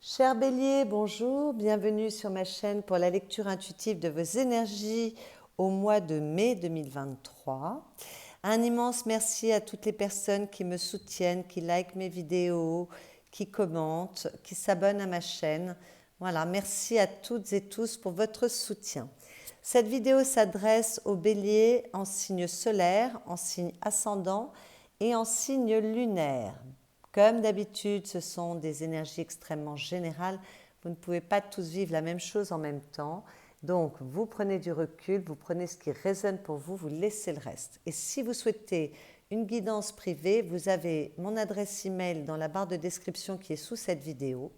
Cher Bélier, bonjour, bienvenue sur ma chaîne pour la lecture intuitive de vos énergies au mois de mai 2023. Un immense merci à toutes les personnes qui me soutiennent, qui likent mes vidéos, qui commentent, qui s'abonnent à ma chaîne. Voilà, merci à toutes et tous pour votre soutien. Cette vidéo s'adresse aux béliers en signe solaire, en signe ascendant et en signe lunaire. Comme d'habitude, ce sont des énergies extrêmement générales. Vous ne pouvez pas tous vivre la même chose en même temps. Donc, vous prenez du recul, vous prenez ce qui résonne pour vous, vous laissez le reste. Et si vous souhaitez une guidance privée, vous avez mon adresse email dans la barre de description qui est sous cette vidéo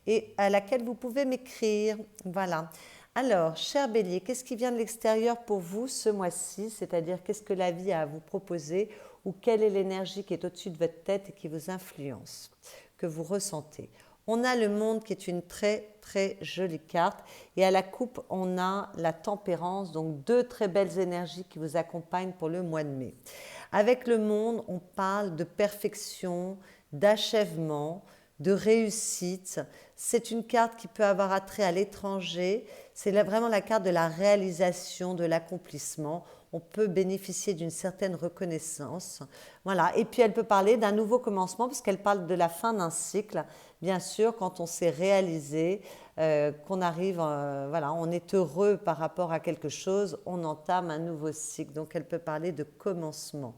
et à laquelle vous pouvez m'écrire. Voilà. Alors, cher Bélier, qu'est-ce qui vient de l'extérieur pour vous ce mois-ci? C'est-à-dire, qu'est-ce que la vie a à vous proposer ou quelle est l'énergie qui est au-dessus de votre tête et qui vous influence, que vous ressentez? On a le monde qui est une très très jolie carte et à la coupe, on a la tempérance, donc deux très belles énergies qui vous accompagnent pour le mois de mai. Avec le monde, on parle de perfection, d'achèvement, de réussite. C'est une carte qui peut avoir attrait à l'étranger. C'est vraiment la carte de la réalisation, de l'accomplissement. On peut bénéficier d'une certaine reconnaissance. Voilà. Et puis elle peut parler d'un nouveau commencement puisqu'elle parle de la fin d'un cycle. Bien sûr, quand on s'est réalisé, qu'on arrive, voilà, on est heureux par rapport à quelque chose, on entame un nouveau cycle. Donc elle peut parler de commencement.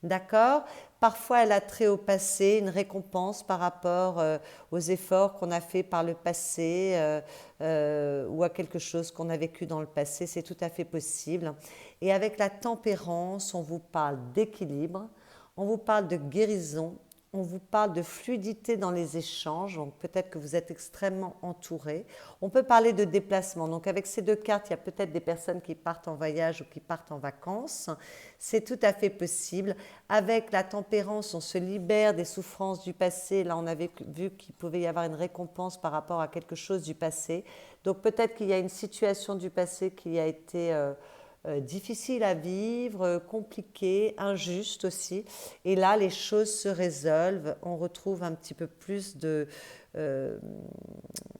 D'accord? Parfois, elle a trait au passé, une récompense par rapport aux efforts qu'on a fait par le passé ou à quelque chose qu'on a vécu dans le passé. C'est tout à fait possible. Et avec la tempérance, on vous parle d'équilibre, on vous parle de guérison, on vous parle de fluidité dans les échanges, donc peut-être que vous êtes extrêmement entouré. On peut parler de déplacement, donc avec ces deux cartes, il y a peut-être des personnes qui partent en voyage ou qui partent en vacances. C'est tout à fait possible. Avec la tempérance, on se libère des souffrances du passé. Là, on avait vu qu'il pouvait y avoir une récompense par rapport à quelque chose du passé. Donc peut-être qu'il y a une situation du passé qui a été difficile à vivre, compliqué, injuste aussi. Et là, les choses se résolvent. On retrouve un petit peu plus euh,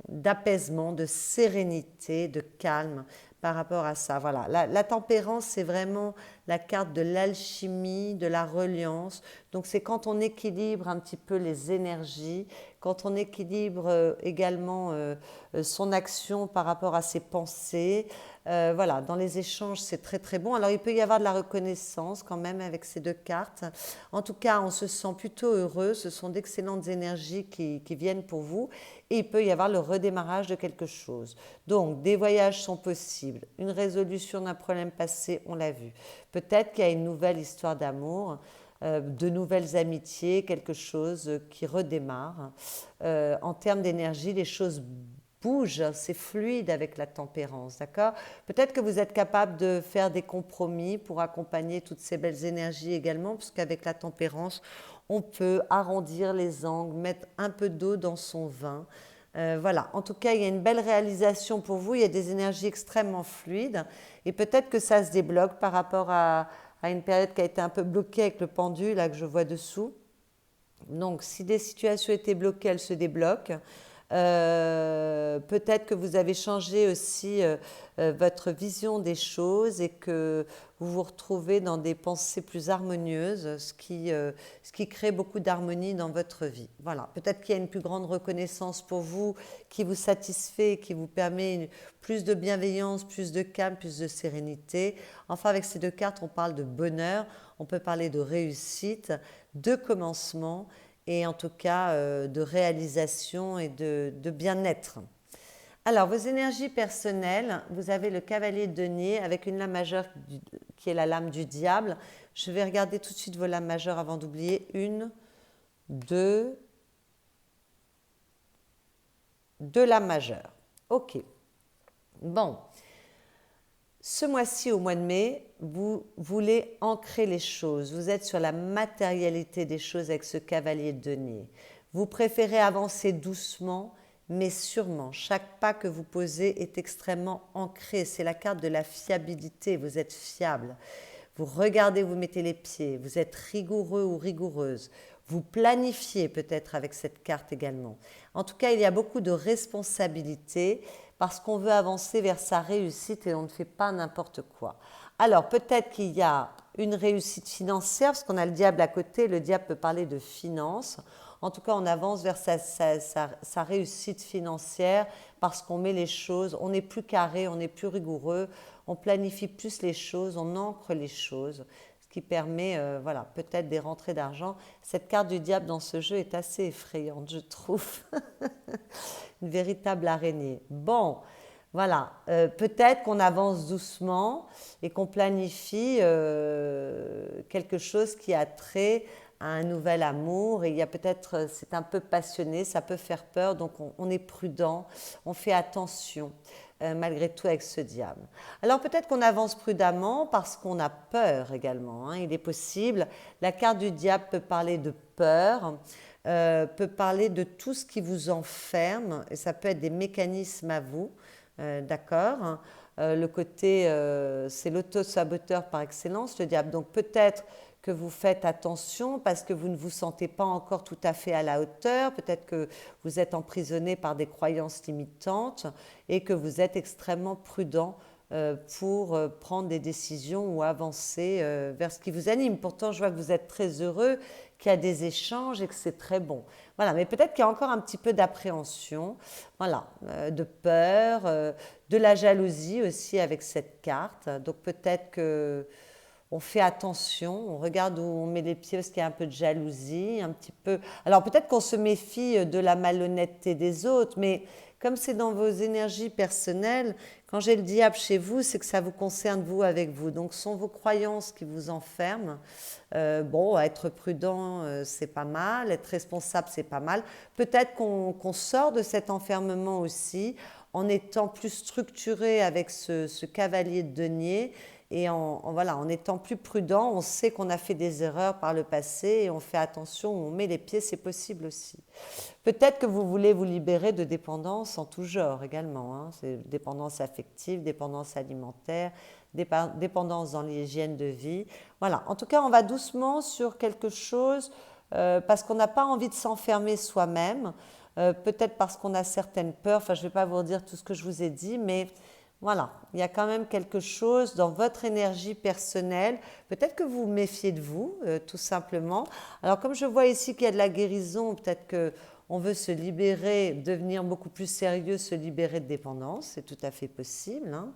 d'apaisement, de sérénité, de calme par rapport à ça. Voilà. La tempérance, c'est vraiment la carte de l'alchimie, de la reliance. Donc c'est quand on équilibre un petit peu les énergies, quand on équilibre également son action par rapport à ses pensées. Voilà, dans les échanges, c'est très très bon. Alors il peut y avoir de la reconnaissance quand même avec ces deux cartes. En tout cas, on se sent plutôt heureux. Ce sont d'excellentes énergies qui viennent pour vous. Et il peut y avoir le redémarrage de quelque chose. Donc, des voyages sont possibles. Une résolution d'un problème passé, on l'a vu. Peut-être qu'il y a une nouvelle histoire d'amour, de nouvelles amitiés, quelque chose qui redémarre. En termes d'énergie, les choses bougent, c'est fluide avec la tempérance, d'accord? Peut-être que vous êtes capable de faire des compromis pour accompagner toutes ces belles énergies également, parce qu'avec la tempérance, on peut arrondir les angles, mettre un peu d'eau dans son vin. Voilà, en tout cas, il y a une belle réalisation pour vous, il y a des énergies extrêmement fluides et peut-être que ça se débloque par rapport à une période qui a été un peu bloquée avec le pendule, là que je vois dessous. Donc, si des situations étaient bloquées, elles se débloquent. Peut-être que vous avez changé aussi votre vision des choses et que vous vous retrouvez dans des pensées plus harmonieuses, ce qui crée beaucoup d'harmonie dans votre vie. Voilà, peut-être qu'il y a une plus grande reconnaissance pour vous qui vous satisfait, qui vous permet plus de bienveillance, plus de calme, plus de sérénité. Enfin, avec ces deux cartes, on parle de bonheur, on peut parler de réussite, de commencement et en tout cas de réalisation et de bien-être. Alors, vos énergies personnelles, vous avez le cavalier de denier avec une lame majeure qui est la lame du diable. Je vais regarder tout de suite vos lames majeures avant d'oublier. Une, deux lames majeures. Ok. Bon. Ce mois-ci, au mois de mai, vous voulez ancrer les choses. Vous êtes sur la matérialité des choses avec ce cavalier de denier. Vous préférez avancer doucement, mais sûrement. Chaque pas que vous posez est extrêmement ancré. C'est la carte de la fiabilité. Vous êtes fiable. Vous regardez, vous mettez les pieds. Vous êtes rigoureux ou rigoureuse. vous planifiez peut-être avec cette carte également. En tout cas, il y a beaucoup de responsabilités parce qu'on veut avancer vers sa réussite et on ne fait pas n'importe quoi. Alors, peut-être qu'il y a une réussite financière, parce qu'on a le diable à côté, le diable peut parler de finances. En tout cas, on avance vers sa réussite financière parce qu'on met les choses, on n'est plus carré, on n'est plus rigoureux, on planifie plus les choses, on ancre les choses, ce qui permet voilà, peut-être des rentrées d'argent. Cette carte du diable dans ce jeu est assez effrayante, je trouve. Une véritable araignée. Bon, voilà, peut-être qu'on avance doucement et qu'on planifie quelque chose qui a trait à un nouvel amour. Et il y a peut-être, c'est un peu passionné, ça peut faire peur, donc on est prudent, on fait attention malgré tout avec ce diable. Alors peut-être qu'on avance prudemment parce qu'on a peur également, hein, il est possible. La carte du diable peut parler de peur, peut parler de tout ce qui vous enferme, et ça peut être des mécanismes à vous, d'accord, hein. Le côté, c'est l'auto-saboteur par excellence, le diable. Donc peut-être que vous faites attention parce que vous ne vous sentez pas encore tout à fait à la hauteur, peut-être que vous êtes emprisonné par des croyances limitantes et que vous êtes extrêmement prudent pour prendre des décisions ou avancer vers ce qui vous anime. Pourtant, je vois que vous êtes très heureux, qu'il y a des échanges et que c'est très bon. Voilà, mais peut-être qu'il y a encore un petit peu d'appréhension, voilà, de peur, de la jalousie aussi avec cette carte. Donc peut-être que on fait attention, on regarde où on met les pieds parce qu'il y a un peu de jalousie, un petit peu. Alors peut-être qu'on se méfie de la malhonnêteté des autres, mais comme c'est dans vos énergies personnelles, quand j'ai le diable chez vous, c'est que ça vous concerne vous avec vous. Donc ce sont vos croyances qui vous enferment. Bon, être prudent, c'est pas mal, être responsable, c'est pas mal. Peut-être qu'on sort de cet enfermement aussi en étant plus structuré avec ce cavalier de denier et voilà, en étant plus prudent. On sait qu'on a fait des erreurs par le passé et on fait attention où on met les pieds, c'est possible aussi. Peut-être que vous voulez vous libérer de dépendance en tout genre également, hein. C'est dépendance affective, dépendance alimentaire, dépendance dans l'hygiène de vie. Voilà, en tout cas, on va doucement sur quelque chose parce qu'on n'a pas envie de s'enfermer soi-même, peut-être parce qu'on a certaines peurs. Enfin, je ne vais pas vous dire tout ce que je vous ai dit, mais voilà, il y a quand même quelque chose dans votre énergie personnelle. Peut-être que vous vous méfiez de vous, tout simplement. Alors, comme je vois ici qu'il y a de la guérison, peut-être qu'on veut se libérer, devenir beaucoup plus sérieux, se libérer de dépendance, c'est tout à fait possible, hein.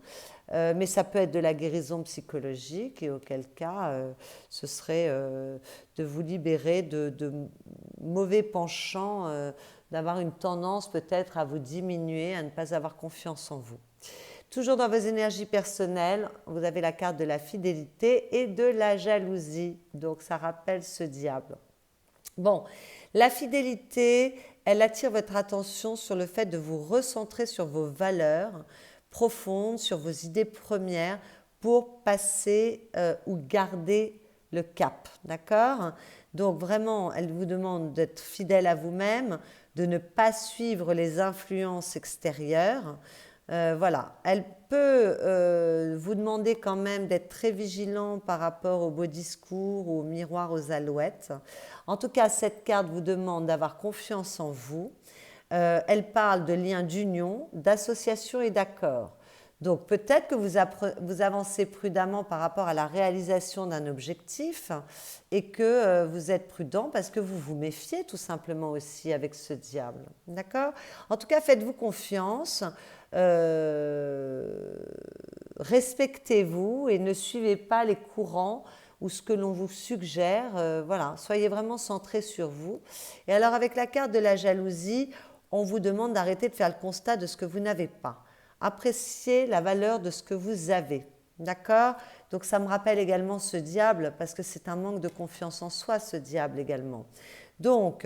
Mais ça peut être de la guérison psychologique et auquel cas, ce serait de vous libérer de mauvais penchants, d'avoir une tendance peut-être à vous diminuer, à ne pas avoir confiance en vous. Toujours dans vos énergies personnelles, vous avez la carte de la fidélité et de la jalousie. Donc ça rappelle ce diable. Bon, la fidélité, elle attire votre attention sur le fait de vous recentrer sur vos valeurs profondes, sur vos idées premières pour passer ou garder le cap. D'accord? Donc vraiment, elle vous demande d'être fidèle à vous-même, de ne pas suivre les influences extérieures. Voilà, elle peut vous demander quand même d'être très vigilant par rapport aux beaux discours, aux miroirs, aux alouettes. En tout cas, cette carte vous demande d'avoir confiance en vous. Elle parle de liens d'union, d'association et d'accord. Donc peut-être que vous avancez prudemment par rapport à la réalisation d'un objectif et que vous êtes prudent parce que vous vous méfiez tout simplement aussi avec ce diable. D'accord? En tout cas, faites-vous confiance. Respectez-vous et ne suivez pas les courants ou ce que l'on vous suggère. Voilà, soyez vraiment centré sur vous. Et alors avec la carte de la jalousie, on vous demande d'arrêter de faire le constat de ce que vous n'avez pas. Appréciez la valeur de ce que vous avez. D'accord? Donc ça me rappelle également ce diable parce que c'est un manque de confiance en soi, ce diable également. Donc,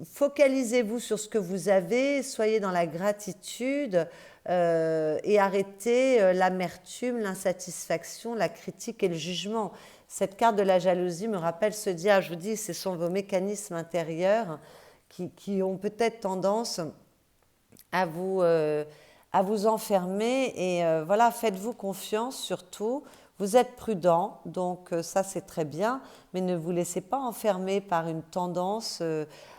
focalisez-vous sur ce que vous avez, soyez dans la gratitude et arrêtez l'amertume, l'insatisfaction, la critique et le jugement. Cette carte de la jalousie me rappelle ce diable. Je vous dis, ce sont vos mécanismes intérieurs qui ont peut-être tendance à vous enfermer et voilà, faites-vous confiance surtout. Vous êtes prudent, donc ça c'est très bien, mais ne vous laissez pas enfermer par une tendance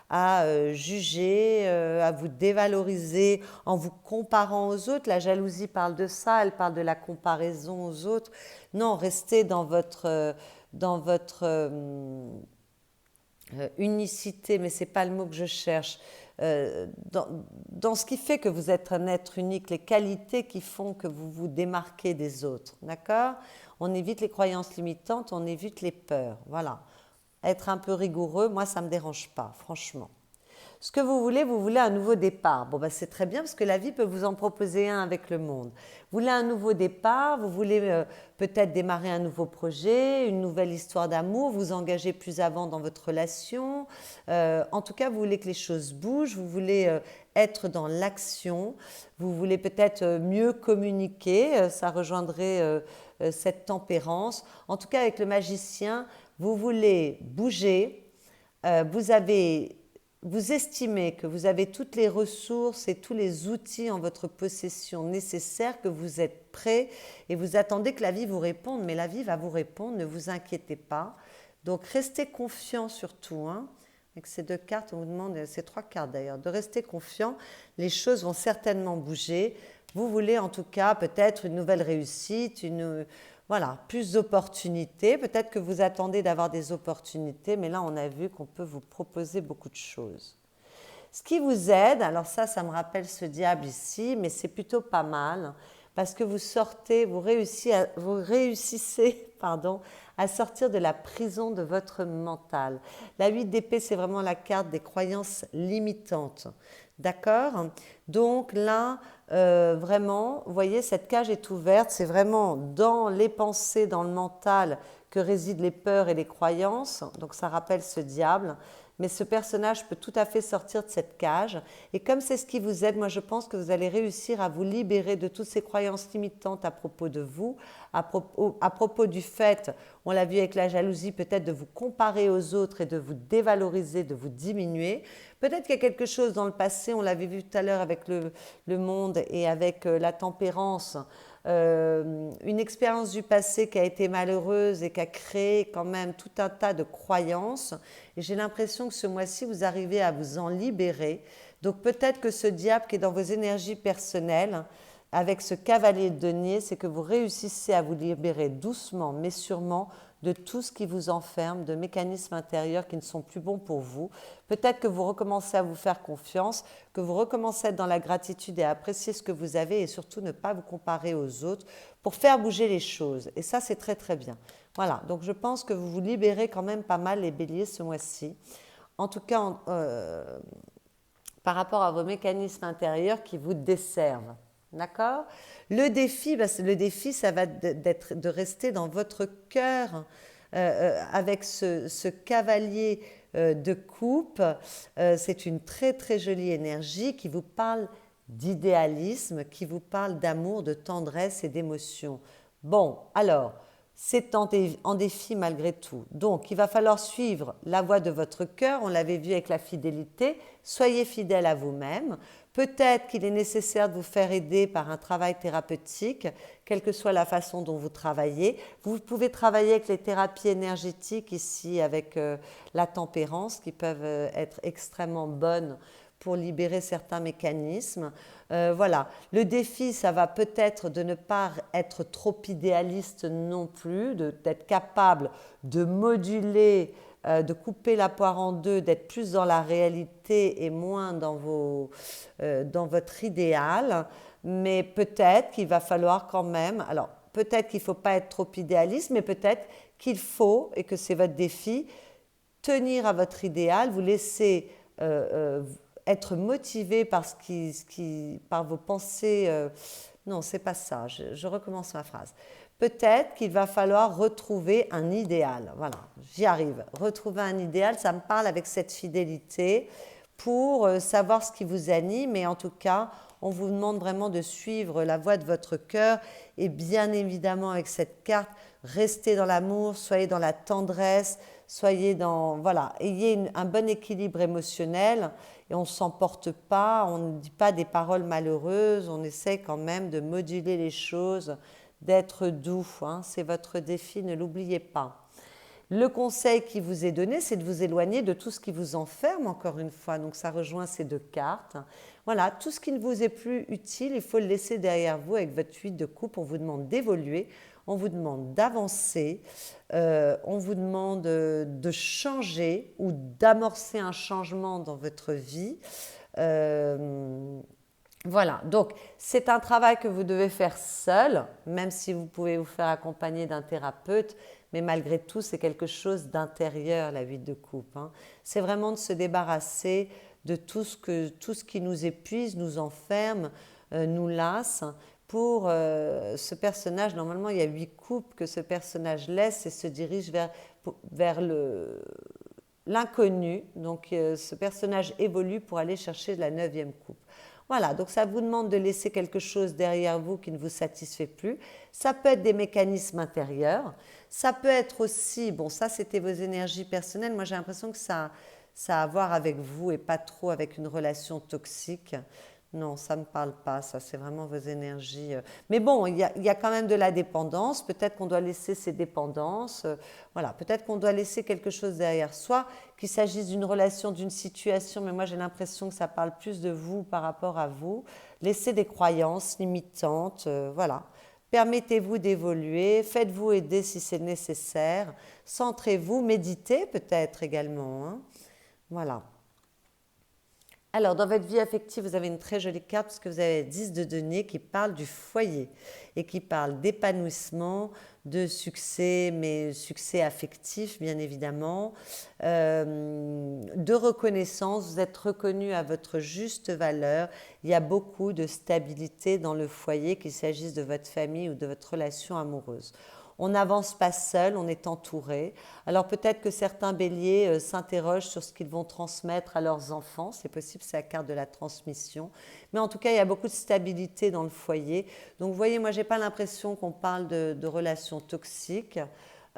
à juger, à vous dévaloriser en vous comparant aux autres. La jalousie parle de ça, elle parle de la comparaison aux autres. Non, restez dans votre unicité, mais ce n'est pas le mot que je cherche. Dans ce qui fait que vous êtes un être unique, les qualités qui font que vous vous démarquez des autres. D'accord? On évite les croyances limitantes, on évite les peurs. Voilà. Être un peu rigoureux, moi, ça ne me dérange pas, franchement. Ce que vous voulez un nouveau départ. Bon, ben, c'est très bien parce que la vie peut vous en proposer un avec le monde. Vous voulez un nouveau départ, vous voulez peut-être démarrer un nouveau projet, une nouvelle histoire d'amour, vous engager plus avant dans votre relation. En tout cas, vous voulez que les choses bougent, vous voulez être dans l'action, vous voulez peut-être mieux communiquer, ça rejoindrait cette tempérance. En tout cas, avec le magicien, vous voulez bouger, vous estimez que vous avez toutes les ressources et tous les outils en votre possession nécessaires, que vous êtes prêt et vous attendez que la vie vous réponde, mais la vie va vous répondre, ne vous inquiétez pas. Donc restez confiant surtout. Avec ces deux cartes, on vous demande, ces trois cartes d'ailleurs, de rester confiant. Les choses vont certainement bouger. Vous voulez en tout cas peut-être une nouvelle réussite, voilà, plus d'opportunités. Peut-être que vous attendez d'avoir des opportunités, mais là, on a vu qu'on peut vous proposer beaucoup de choses. Ce qui vous aide, alors ça me rappelle ce diable ici, mais c'est plutôt pas mal, parce que vous réussissez à sortir de la prison de votre mental. La 8 d'épée, c'est vraiment la carte des croyances limitantes. D'accord? Donc là, vraiment, vous voyez, cette cage est ouverte, c'est vraiment dans les pensées, dans le mental que résident les peurs et les croyances. Donc ça rappelle ce diable. Mais ce personnage peut tout à fait sortir de cette cage. Et comme c'est ce qui vous aide, moi je pense que vous allez réussir à vous libérer de toutes ces croyances limitantes à propos de vous, à propos du fait, on l'a vu avec la jalousie, peut-être de vous comparer aux autres et de vous dévaloriser, de vous diminuer. Peut-être qu'il y a quelque chose dans le passé, on l'avait vu tout à l'heure avec le monde et avec la tempérance, une expérience du passé qui a été malheureuse et qui a créé quand même tout un tas de croyances. Et j'ai l'impression que ce mois-ci, vous arrivez à vous en libérer. Donc peut-être que ce diable qui est dans vos énergies personnelles, avec ce cavalier de denier, c'est que vous réussissez à vous libérer doucement mais sûrement de tout ce qui vous enferme, de mécanismes intérieurs qui ne sont plus bons pour vous. Peut-être que vous recommencez à vous faire confiance, que vous recommencez à être dans la gratitude et à apprécier ce que vous avez et surtout ne pas vous comparer aux autres pour faire bouger les choses. Et ça, c'est très très bien. Voilà, donc je pense que vous vous libérez quand même pas mal les béliers ce mois-ci. En tout cas, par rapport à vos mécanismes intérieurs qui vous desservent. D'accord? Le défi, ça va être de rester dans votre cœur avec ce cavalier de coupe. C'est une très très jolie énergie qui vous parle d'idéalisme, qui vous parle d'amour, de tendresse et d'émotion. Bon, alors, c'est en défi malgré tout. Donc, il va falloir suivre la voie de votre cœur. On l'avait vu avec la fidélité. Soyez fidèle à vous-même. Peut-être qu'il est nécessaire de vous faire aider par un travail thérapeutique, quelle que soit la façon dont vous travaillez. Vous pouvez travailler avec les thérapies énergétiques ici, avec la tempérance, qui peuvent être extrêmement bonnes pour libérer certains mécanismes. Voilà. Le défi, ça va peut-être de ne pas être trop idéaliste non plus, d'être capable de moduler, de couper la poire en deux, d'être plus dans la réalité et moins dans votre idéal. Mais peut-être qu'il va falloir quand même, alors peut-être qu'il ne faut pas être trop idéaliste, mais peut-être qu'il faut, et que c'est votre défi, tenir à votre idéal, vous laisser être motivé par par vos pensées. Non, c'est pas ça. Je recommence ma phrase. Peut-être qu'il va falloir retrouver un idéal. Voilà, j'y arrive. Retrouver un idéal, ça me parle avec cette fidélité pour savoir ce qui vous anime. Et en tout cas, on vous demande vraiment de suivre la voie de votre cœur. Et bien évidemment, avec cette carte, restez dans l'amour, soyez dans la tendresse, soyez dans... Voilà, ayez un bon équilibre émotionnel et on ne s'emporte pas, on ne dit pas des paroles malheureuses, on essaie quand même de moduler les choses d'être doux, hein, c'est votre défi, ne l'oubliez pas. Le conseil qui vous est donné, c'est de vous éloigner de tout ce qui vous enferme, encore une fois. Donc ça rejoint ces deux cartes. Voilà, tout ce qui ne vous est plus utile, il faut le laisser derrière vous avec votre 8 de coupe. On vous demande d'évoluer, on vous demande d'avancer, on vous demande de changer ou d'amorcer un changement dans votre vie. Voilà, donc c'est un travail que vous devez faire seul, même si vous pouvez vous faire accompagner d'un thérapeute, mais malgré tout, c'est quelque chose d'intérieur, la 8 de coupe, hein. C'est vraiment de se débarrasser de tout ce qui nous épuise, nous enferme, nous lasse. Pour ce personnage, normalement, il y a 8 coupes que ce personnage laisse et se dirige vers l'inconnu. Donc, ce personnage évolue pour aller chercher la 9e coupe. Voilà, donc ça vous demande de laisser quelque chose derrière vous qui ne vous satisfait plus. Ça peut être des mécanismes intérieurs. Ça peut être aussi, bon, ça c'était vos énergies personnelles. Moi j'ai l'impression que ça a à voir avec vous et pas trop avec une relation toxique. Non, ça ne me parle pas, ça c'est vraiment vos énergies. Mais bon, il y a quand même de la dépendance. Peut-être qu'on doit laisser ces dépendances. Voilà, peut-être qu'on doit laisser quelque chose derrière soi, qu'il s'agisse d'une relation, d'une situation, mais moi j'ai l'impression que ça parle plus de vous par rapport à vous. Laissez des croyances limitantes, voilà. Permettez-vous d'évoluer, faites-vous aider si c'est nécessaire, centrez-vous, méditez peut-être également, hein. Voilà. Alors, dans votre vie affective, vous avez une très jolie carte parce que vous avez 10 de denier qui parle du foyer et qui parle d'épanouissement, de succès, mais succès affectif, bien évidemment, de reconnaissance. Vous êtes reconnu à votre juste valeur. Il y a beaucoup de stabilité dans le foyer, qu'il s'agisse de votre famille ou de votre relation amoureuse. On n'avance pas seul, on est entouré. Alors peut-être que certains béliers s'interrogent sur ce qu'ils vont transmettre à leurs enfants. C'est possible, c'est la carte de la transmission. Mais en tout cas, il y a beaucoup de stabilité dans le foyer. Donc vous voyez, moi, je n'ai pas l'impression qu'on parle de relations toxiques.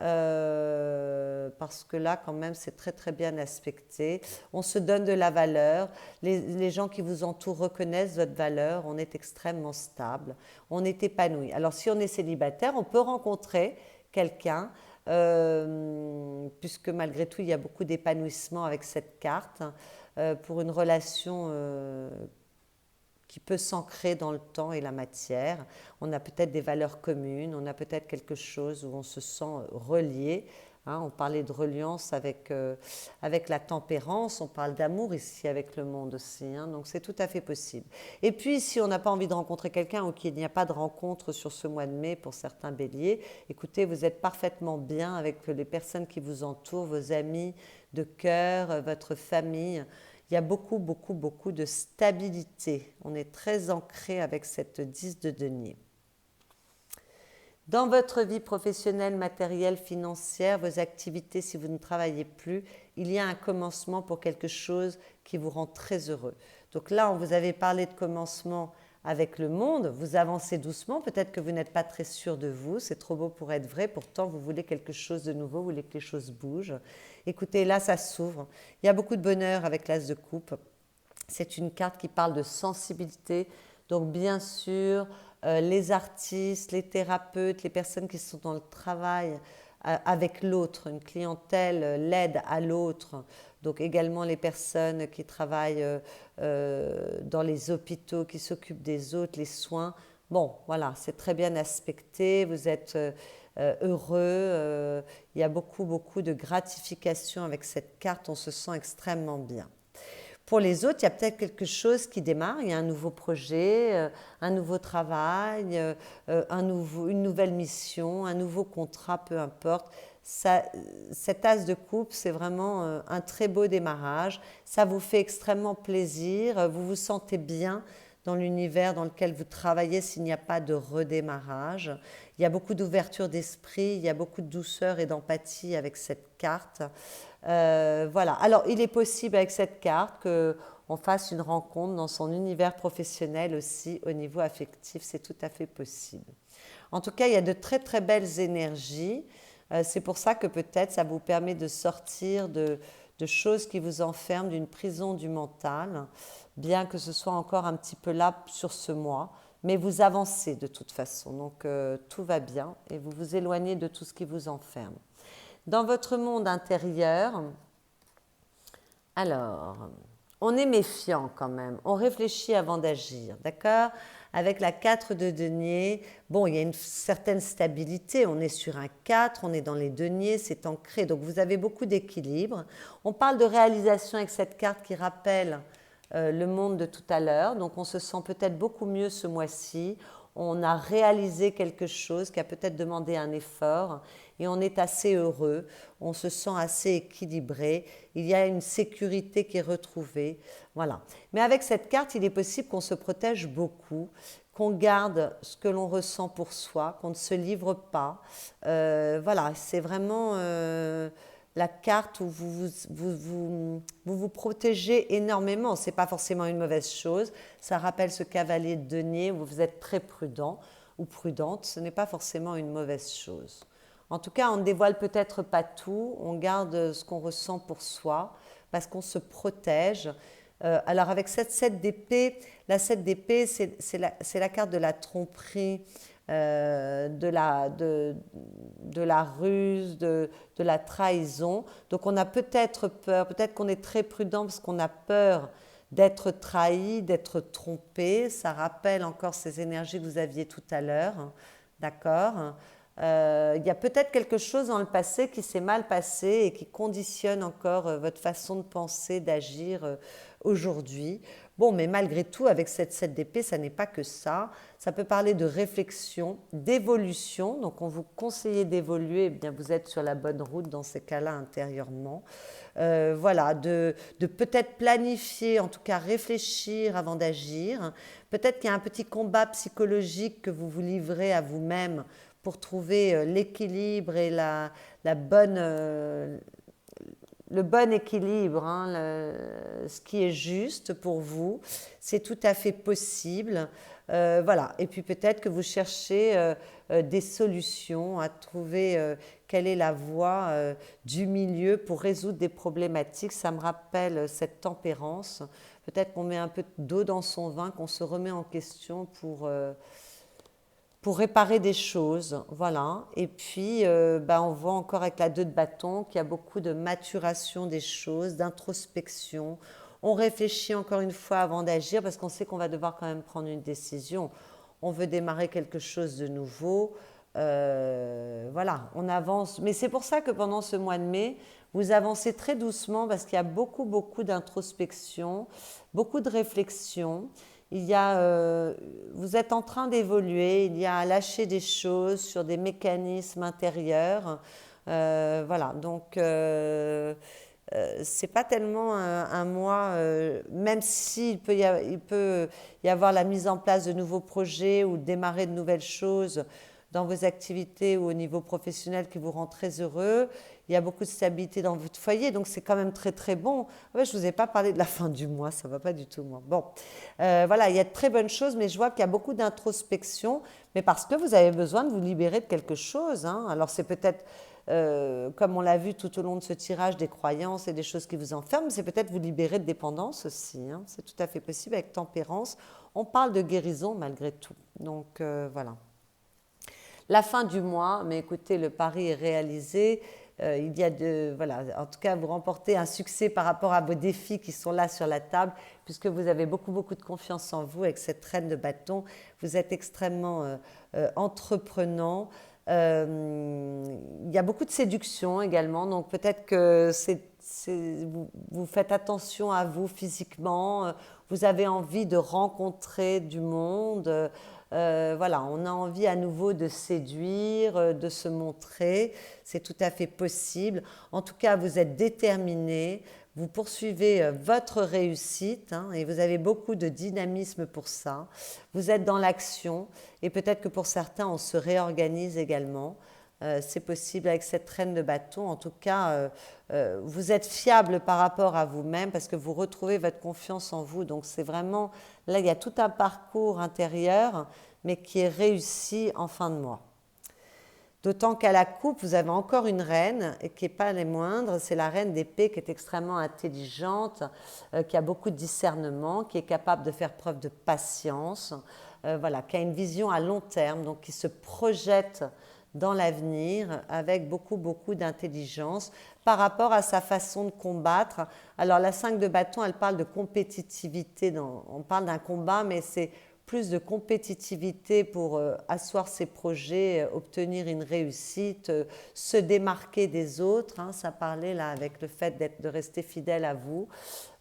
Parce que là, quand même, c'est très très bien aspecté. On se donne de la valeur. Les gens qui vous entourent reconnaissent votre valeur. On est extrêmement stable. On est épanoui. Alors, si on est célibataire, on peut rencontrer quelqu'un, puisque malgré tout, il y a beaucoup d'épanouissement avec cette carte, pour une relation qui peut s'ancrer dans le temps et la matière. On a peut-être des valeurs communes, on a peut-être quelque chose où on se sent relié. Hein, on parlait de reliance avec la tempérance, on parle d'amour ici avec le monde aussi, hein, donc c'est tout à fait possible. Et puis si on n'a pas envie de rencontrer quelqu'un ou qu'il n'y a pas de rencontre sur ce mois de mai pour certains béliers, écoutez, vous êtes parfaitement bien avec les personnes qui vous entourent, vos amis de cœur, votre famille. Il y a beaucoup, beaucoup, beaucoup de stabilité. On est très ancré avec cette 10 de denier. Dans votre vie professionnelle, matérielle, financière, vos activités, si vous ne travaillez plus, il y a un commencement pour quelque chose qui vous rend très heureux. Donc là, on vous avait parlé de commencement avec le monde, vous avancez doucement, peut-être que vous n'êtes pas très sûr de vous, c'est trop beau pour être vrai, pourtant vous voulez quelque chose de nouveau, vous voulez que les choses bougent. Écoutez, là ça s'ouvre, il y a beaucoup de bonheur avec l'as de coupe, c'est une carte qui parle de sensibilité, donc bien sûr, les artistes, les thérapeutes, les personnes qui sont dans le travail avec l'autre, une clientèle, l'aide à l'autre, donc également les personnes qui travaillent dans les hôpitaux, qui s'occupent des autres, les soins. Bon, voilà, c'est très bien aspecté, vous êtes heureux, il y a beaucoup, beaucoup de gratification avec cette carte, on se sent extrêmement bien. Pour les autres, il y a peut-être quelque chose qui démarre, il y a un nouveau projet, un nouveau travail, une nouvelle mission, un nouveau contrat, peu importe. Cet as de coupe, c'est vraiment un très beau démarrage. Ça vous fait extrêmement plaisir, vous vous sentez bien dans l'univers dans lequel vous travaillez s'il n'y a pas de redémarrage. Il y a beaucoup d'ouverture d'esprit, il y a beaucoup de douceur et d'empathie avec cette carte. Voilà. Alors, il est possible avec cette carte qu'on fasse une rencontre dans son univers professionnel aussi au niveau affectif. C'est tout à fait possible. En tout cas, il y a de très très belles énergies. C'est pour ça que peut-être ça vous permet de sortir de choses qui vous enferment, d'une prison du mental, bien que ce soit encore un petit peu là sur ce mois. mais vous avancez de toute façon. Donc tout va bien et vous vous éloignez de tout ce qui vous enferme. Dans votre monde intérieur, alors, on est méfiant quand même, on réfléchit avant d'agir, d'accord? Avec la 4 de denier, bon, il y a une certaine stabilité, on est sur un 4, on est dans les deniers, c'est ancré, donc vous avez beaucoup d'équilibre. On parle de réalisation avec cette carte qui rappelle le monde de tout à l'heure, donc on se sent peut-être beaucoup mieux ce mois-ci, on a réalisé quelque chose qui a peut-être demandé un effort et on est assez heureux, on se sent assez équilibré, il y a une sécurité qui est retrouvée, voilà. Mais avec cette carte, il est possible qu'on se protège beaucoup, qu'on garde ce que l'on ressent pour soi, qu'on ne se livre pas. Voilà, c'est vraiment la carte où vous protégez énormément. Ce n'est pas forcément une mauvaise chose. Ça rappelle ce cavalier de denier où vous êtes très prudent ou prudente. Ce n'est pas forcément une mauvaise chose. En tout cas, on ne dévoile peut-être pas tout. On garde ce qu'on ressent pour soi parce qu'on se protège. Alors avec cette 7 d'épée, la 7 d'épée, c'est la carte de la tromperie, de la ruse, de la trahison. Donc on a peut-être peur, peut-être qu'on est très prudent parce qu'on a peur d'être trahi, d'être trompé. Ça rappelle encore ces énergies que vous aviez tout à l'heure, hein, d'accord? Il y a peut-être quelque chose dans le passé qui s'est mal passé et qui conditionne encore votre façon de penser, d'agir aujourd'hui. Bon, mais malgré tout, avec cette 7 d'épée, ça n'est pas que ça. Ça peut parler de réflexion, d'évolution. Donc, on vous conseille d'évoluer. Eh bien, vous êtes sur la bonne route dans ces cas-là intérieurement. Voilà, de peut-être planifier, en tout cas réfléchir avant d'agir. Peut-être qu'il y a un petit combat psychologique que vous vous livrez à vous-même pour trouver l'équilibre et le bon équilibre, hein, ce qui est juste pour vous. C'est tout à fait possible. Voilà. Et puis peut-être que vous cherchez des solutions, à trouver quelle est la voie du milieu pour résoudre des problématiques. Ça me rappelle cette tempérance. Peut-être qu'on met un peu d'eau dans son vin, qu'on se remet en question pour réparer des choses, voilà. Et puis, on voit encore avec la 2 de bâton qu'il y a beaucoup de maturation des choses, d'introspection. On réfléchit encore une fois avant d'agir parce qu'on sait qu'on va devoir quand même prendre une décision. On veut démarrer quelque chose de nouveau. Voilà, on avance. Mais c'est pour ça que pendant ce mois de mai, vous avancez très doucement parce qu'il y a beaucoup, beaucoup d'introspection, beaucoup de réflexion. Vous êtes en train d'évoluer, il y a à lâcher des choses sur des mécanismes intérieurs. Voilà, donc c'est pas tellement un mois, même s'il il peut y avoir la mise en place de nouveaux projets ou démarrer de nouvelles choses dans vos activités ou au niveau professionnel qui vous rend très heureux. Il y a beaucoup de stabilité dans votre foyer, donc c'est quand même très très bon. Ouais, je ne vous ai pas parlé de la fin du mois, ça ne va pas du tout moi. Bon, voilà, il y a de très bonnes choses, mais je vois qu'il y a beaucoup d'introspection, mais parce que vous avez besoin de vous libérer de quelque chose, hein. Alors c'est peut-être, comme on l'a vu tout au long de ce tirage, des croyances et des choses qui vous enferment, mais c'est peut-être vous libérer de dépendance aussi, hein. C'est tout à fait possible avec tempérance. On parle de guérison malgré tout, donc voilà. La fin du mois, mais écoutez, le pari est réalisé. Il y a voilà, en tout cas, vous remportez un succès par rapport à vos défis qui sont là sur la table, puisque vous avez beaucoup, beaucoup de confiance en vous avec cette reine de bâton. Vous êtes extrêmement entreprenant. Il y a beaucoup de séduction également, donc peut-être que vous faites attention à vous physiquement, vous avez envie de rencontrer du monde. Voilà, on a envie à nouveau de séduire, de se montrer, c'est tout à fait possible. En tout cas, vous êtes déterminé, vous poursuivez votre réussite, hein, et vous avez beaucoup de dynamisme pour ça. Vous êtes dans l'action et peut-être que pour certains, on se réorganise également. C'est possible avec cette reine de bâton. En tout cas, vous êtes fiable par rapport à vous-même parce que vous retrouvez votre confiance en vous. Donc c'est vraiment, là, il y a tout un parcours intérieur, mais qui est réussi en fin de mois. D'autant qu'à la coupe, vous avez encore une reine, et qui n'est pas les moindres, c'est la reine d'épée qui est extrêmement intelligente, qui a beaucoup de discernement, qui est capable de faire preuve de patience. voilà, qui a une vision à long terme, donc qui se projette dans l'avenir avec beaucoup d'intelligence par rapport à sa façon de combattre. Alors la 5 de bâton, elle parle de compétitivité, on parle d'un combat, mais c'est plus de compétitivité pour asseoir ses projets, obtenir une réussite, se démarquer des autres, hein, ça parlait là avec le fait de rester fidèle à vous.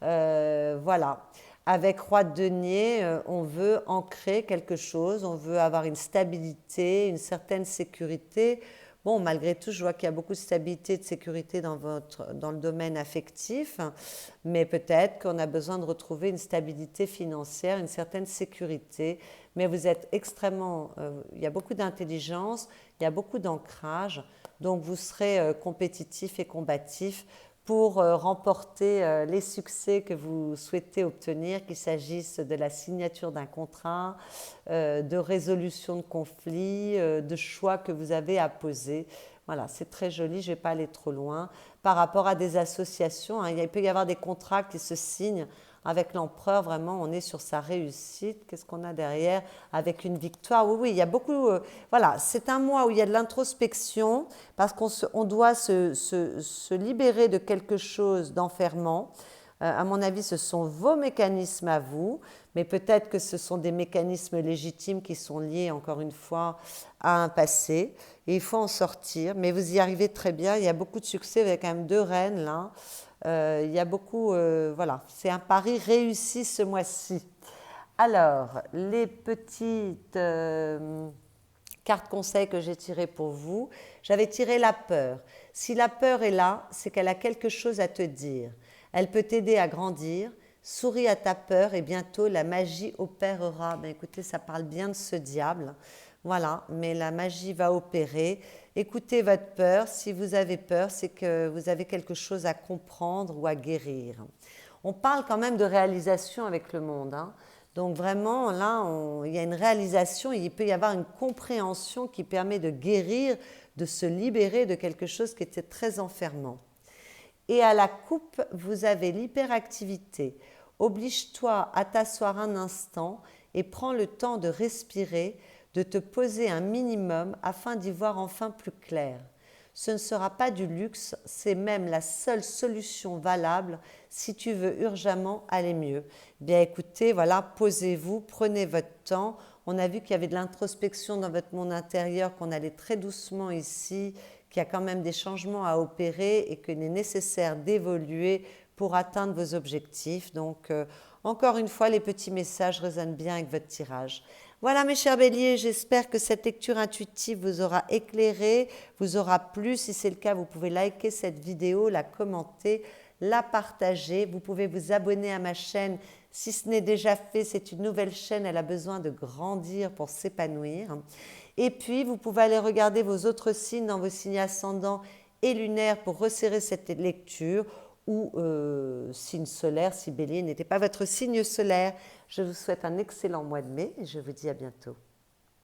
Voilà. Avec roi de denier, on veut ancrer quelque chose, on veut avoir une stabilité, une certaine sécurité. Bon, malgré tout, je vois qu'il y a beaucoup de stabilité et de sécurité dans le domaine affectif, mais peut-être qu'on a besoin de retrouver une stabilité financière, une certaine sécurité. Mais vous êtes extrêmement, il y a beaucoup d'intelligence, il y a beaucoup d'ancrage, donc vous serez compétitif et combatif pour remporter les succès que vous souhaitez obtenir, qu'il s'agisse de la signature d'un contrat, de résolution de conflits, de choix que vous avez à poser. Voilà, c'est très joli, je ne vais pas aller trop loin. Par rapport à des associations, hein, il peut y avoir des contrats qui se signent avec l'empereur, vraiment, on est sur sa réussite. Qu'est-ce qu'on a derrière? Avec une victoire. Oui, oui, il y a beaucoup. Voilà, c'est un mois où il y a de l'introspection parce qu'on doit se libérer de quelque chose d'enfermant. À mon avis, ce sont vos mécanismes à vous, mais peut-être que ce sont des mécanismes légitimes qui sont liés, encore une fois, à un passé. Et il faut en sortir, mais vous y arrivez très bien. Il y a beaucoup de succès avec quand même 2 reines là. Il y a beaucoup, voilà, c'est un pari réussi ce mois-ci. Alors, les petites cartes conseils que j'ai tirées pour vous, j'avais tiré la peur. Si la peur est là, c'est qu'elle a quelque chose à te dire. Elle peut t'aider à grandir. Souris à ta peur et bientôt la magie opérera. Ben écoutez, ça parle bien de ce diable. Voilà, mais la magie va opérer. Écoutez votre peur. Si vous avez peur, c'est que vous avez quelque chose à comprendre ou à guérir. On parle quand même de réalisation avec le monde, hein. Donc vraiment, là, il y a une réalisation, il peut y avoir une compréhension qui permet de guérir, de se libérer de quelque chose qui était très enfermant. Et à la coupe, vous avez l'hyperactivité. Oblige-toi à t'asseoir un instant et prends le temps de respirer, de te poser un minimum afin d'y voir enfin plus clair. Ce ne sera pas du luxe, c'est même la seule solution valable si tu veux urgemment aller mieux. Bien écoutez, voilà, posez-vous, prenez votre temps. On a vu qu'il y avait de l'introspection dans votre monde intérieur, qu'on allait très doucement ici, qu'il y a quand même des changements à opérer et qu'il est nécessaire d'évoluer pour atteindre vos objectifs. Donc, encore une fois, les petits messages résonnent bien avec votre tirage. Voilà mes chers béliers, j'espère que cette lecture intuitive vous aura éclairé, vous aura plu. Si c'est le cas, vous pouvez liker cette vidéo, la commenter, la partager. Vous pouvez vous abonner à ma chaîne. Si ce n'est déjà fait, c'est une nouvelle chaîne, elle a besoin de grandir pour s'épanouir. Et puis, vous pouvez aller regarder vos autres signes dans vos signes ascendants et lunaires pour resserrer cette lecture, ou signe solaire si Bélier n'était pas votre signe solaire. Je vous souhaite un excellent mois de mai et je vous dis à bientôt.